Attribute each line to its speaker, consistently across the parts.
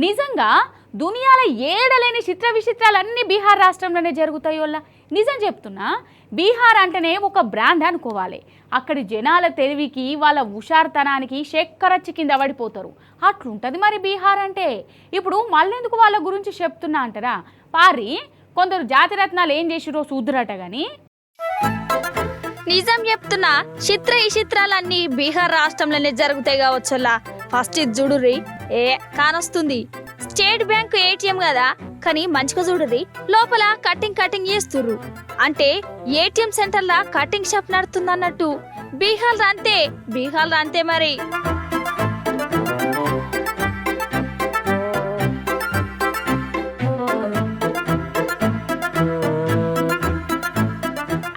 Speaker 1: నిజంగా దునియాలో ఏడలేని చిత్ర విచిత్రాలన్నీ బీహార్ రాష్ట్రంలోనే జరుగుతాయోళ్ళ. నిజం చెప్తున్నా, బీహార్ అంటేనే ఒక బ్రాండ్ అనుకోవాలి. అక్కడి జనాల తెలివికి వాళ్ళ హుషారుతనానికి చక్కెరచ్చి కింద పడిపోతారు. అట్లుంటుంది మరి బీహార్ అంటే. ఇప్పుడు మళ్ళెందుకు వాళ్ళ గురించి చెప్తున్నా అంటారా? పారి కొందరు జాతిరత్నాలు ఏం చేసిరో చూద్దురట గాని.
Speaker 2: నిజం చెప్తున్నా, చిత్ర విచిత్రాలన్నీ బీహార్ రాష్ట్రంలోనే జరుగుతాయి కావచ్చులా. ఫస్ట్ ఇది చూడుర్రి, కానొస్తుంది స్టేట్ బ్యాంక్ ఏటీఎం కదా, కానీ మంచిగా చూడుర్రి, లోపల కటింగ్ చేస్తుర్రు. అంటే ఏటీఎం సెంటర్లా కటింగ్ షాప్ నడుతుందన్నట్టు. బీహార్ అంతే మరి.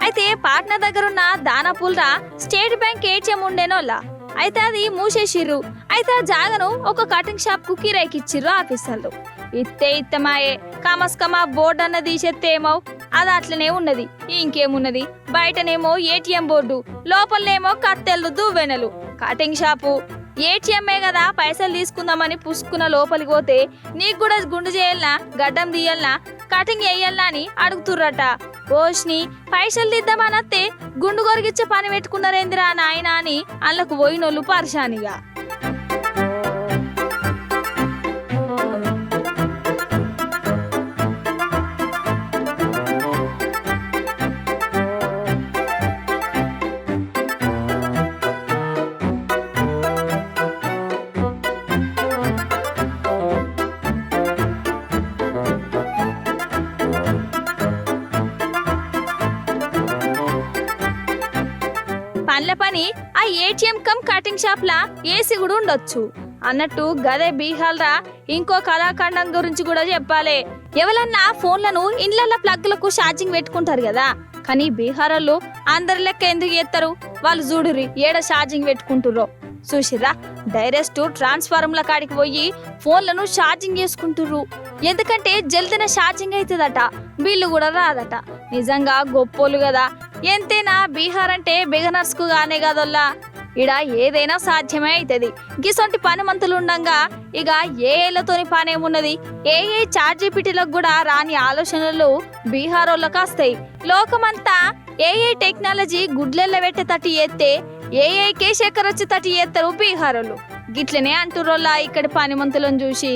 Speaker 2: అయితే పాట్నా దగ్గరున్న దానాపూల్రా స్టేట్ బ్యాంక్ ఏటీఎం ఉండేనోళ్ళ. అయితే అది మూసేసిర్రు. అయితే ఆ జాగను ఒక కటింగ్ షాప్ కు కిరాయికిచ్చిర్రు ఆఫీసర్లు. ఇత్తమాయే కమస్కమా బోర్డు అన్న తీసేస్తే ఏమో, అది అట్లనే ఉన్నది. ఇంకేమున్నది, బయటనేమో ఏటీఎం బోర్డు, లోపలనేమో కత్తెళ్ళు దువ్వెనలు. కటింగ్ షాపు ఏటీఎంఏ కదా, పైసలు తీసుకుందామని పుసుకున్న లోపలికి పోతే నీకు కూడా గుండు చేయాలనా, గడ్డం తీయాలనా, కటింగ్ వేయాలనా అని అడుగుతుర్రట. ఓష్ని పైసలు తీద్దామనత్తే గుండు కొరిగిచ్చే పని పెట్టుకున్నారేందిరా నాయనా అని అల్లకు పోయినోళ్ళు పరిశానిగా. పనుల పని ఆ ఏటీఎం కమ్ కటింగ్ షాప్ లా ఏసీ కూడా ఉండొచ్చు అన్నట్టు. గదే బీహార్ రా. ఇంకో కళాఖండం గురించి కూడా చెప్పాలి. ఎవరన్నా ఫోన్లను ఇండ్ల ప్లగ్లకు ఛార్జింగ్ పెట్టుకుంటారు కదా, కానీ బీహార్ వాళ్ళు అందరి లెక్క ఎందుకు చేస్తారు? వాళ్ళు చూడురి ఏడ ఛార్జింగ్ పెట్టుకుంటుర్రో చూసిర్రా. డైరెక్ట్ ట్రాన్స్ఫార్మర్ల కాడికి పోయి ఫోన్లను ఛార్జింగ్ చేసుకుంటుర్రు. ఎందుకంటే జల్దిన ఛార్జింగ్ అవుతుందట, బిల్లు కూడా రాదట. నిజంగా గొప్పోలు కదా. ఎంతైనా బీహార్ అంటే బిగనర్స్ కు గానే కదల్లా. ఇడ ఏదైనా సాధ్యమే అవుతుంది. గిసొంటి పని మంతులు ఉండంగా ఇక ఏఐలతోని పనేమున్నది? ఏఐ చార్జీపీటీలకు కూడా రాని ఆలోచనలు బీహార్ వాళ్ళకి వస్తాయి. లోకమంతా ఏఐ టెక్నాలజీ గుడ్లెల్ల పెట్టేటట్టు చేస్తే ఏఐకే చక్కెర వచ్చేటట్టు చేస్తారు బీహార్ వాళ్ళు. గిట్లనే అంటుర్రోల్లా ఇక్కడి పని మంతులను చూసి.